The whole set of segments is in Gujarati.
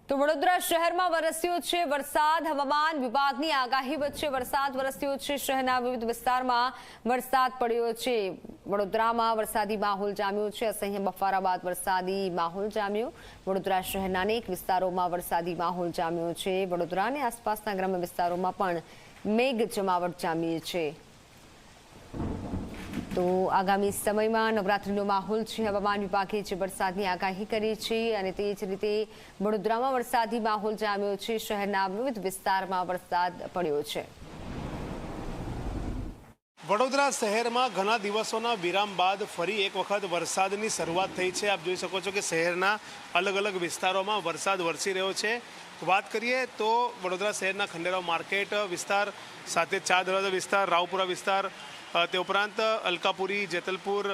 તો વડોદરા શહેરમાં વરસ્યો છે વરસાદ। હવામાન વિભાગની આગાહી વચ્ચે વરસાદ વરસ્યો છે। શહેરના વિવિધ વિસ્તારમાં વરસાદ પડ્યો છે। વડોદરામાં વરસાદી માહોલ જામ્યો છે। અસહ્ય બફારા બાદ વરસાદી માહોલ જામ્યો। વડોદરા શહેરના અનેક વિસ્તારોમાં વરસાદી માહોલ જામ્યો છે। વડોદરા અને આસપાસના ગ્રામ્ય વિસ્તારોમાં પણ મેઘ જમાવટ જામી છે। તો આગામી સમયમાં નવરાત્રીનો માહોલ છે। હવામાન વિભાગે જે વરસાદની આગાહી કરી છે અને તે જ રીતે વડોદરામાં વરસાદી માહોલ જામ્યો છે। શહેરના વિવિધ વિસ્તારમાં વરસાદ પડ્યો છે। વડોદરા શહેરમાં ઘણા દિવસોના વિરામ બાદ ફરી એક વખત વરસાદની શરૂઆત થઈ છે। આપ જોઈ શકો છો કે શહેરના અલગ અલગ વિસ્તારોમાં વરસાદ વરસી રહ્યો છે। વાત કરીએ તો વડોદરા શહેરના ખંડેરાવ માર્કેટ વિસ્તાર, સાથે ચા દરવાજા વિસ્તાર, રાવપુરા વિસ્તાર, તે ઉપરાંત અલકાપુરી, જેતલપુર,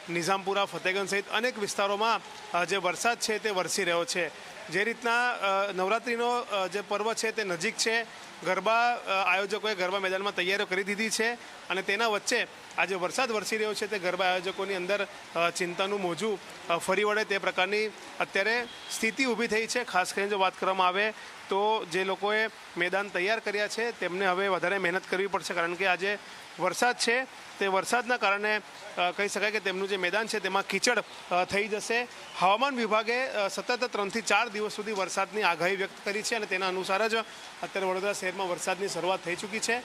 નિઝામપુરા, ફતેગંજ સહિત અનેક વિસ્તારોમાં જે વરસાદ છે તે વરસી રહ્યો છે। જે રીતના નવરાત્રિનો જે પર્વ છે તે નજીક છે, ગરબા આયોજકોએ ગરબા મેદાનમાં તૈયારીઓ કરી દીધી છે અને તેના વચ્ચે આજે વરસાદ વરસી રહ્યો છે તે ગરબા આયોજકોની અંદર ચિંતાનું મોજું ફરી વળે તે પ્રકારની અત્યારે સ્થિતિ ઊભી થઈ છે। ખાસ કરીને જો વાત કરવામાં આવે તો જે લોકોએ મેદાન તૈયાર કર્યા છે તેમને હવે વધારે મહેનત કરવી પડશે, કારણ કે આજે વરસાદ છે તે વરસાદના કારણે કહી શકાય કે તેમનું જે મેદાન છે તેમાં કીચડ થઈ જશે। હવામાન વિભાગે સતત 3 થી 4 દિવસ સુધી વરસાદની આગાહી વ્યક્ત કરી છે અને તેના અનુસાર જ અત્યારે વડોદરા શહેરમાં વરસાદની શરૂઆત થઈ ચૂકી છે।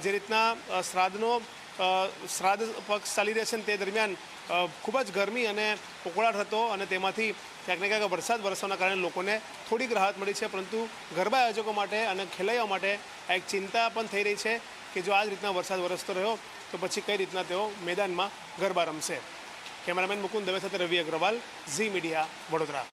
જે રીતના શ્રાદ્ધ પક્ષ ચાલી રહ્યા છે તે દરમિયાન ખૂબ જ ગરમી અને ઉકળાટ હતો અને તેમાંથી ક્યાંક ને ક્યાંક વરસાદ વરસવાના કારણે લોકોને થોડીક રાહત મળી છે, પરંતુ ગરબા આયોજકો માટે અને ખેલૈયાઓ માટે એક ચિંતા પણ થઈ રહી છે કે જો આ જ રીતના વરસાદ વરસતો રહ્યો તો પછી કઈ રીતના તેઓ મેદાનમાં ગરબા રમશે। કેમેરામેન મુકુંદ દવે સાથે રવિ અગ્રવાલ, ઝી મીડિયા, વડોદરા।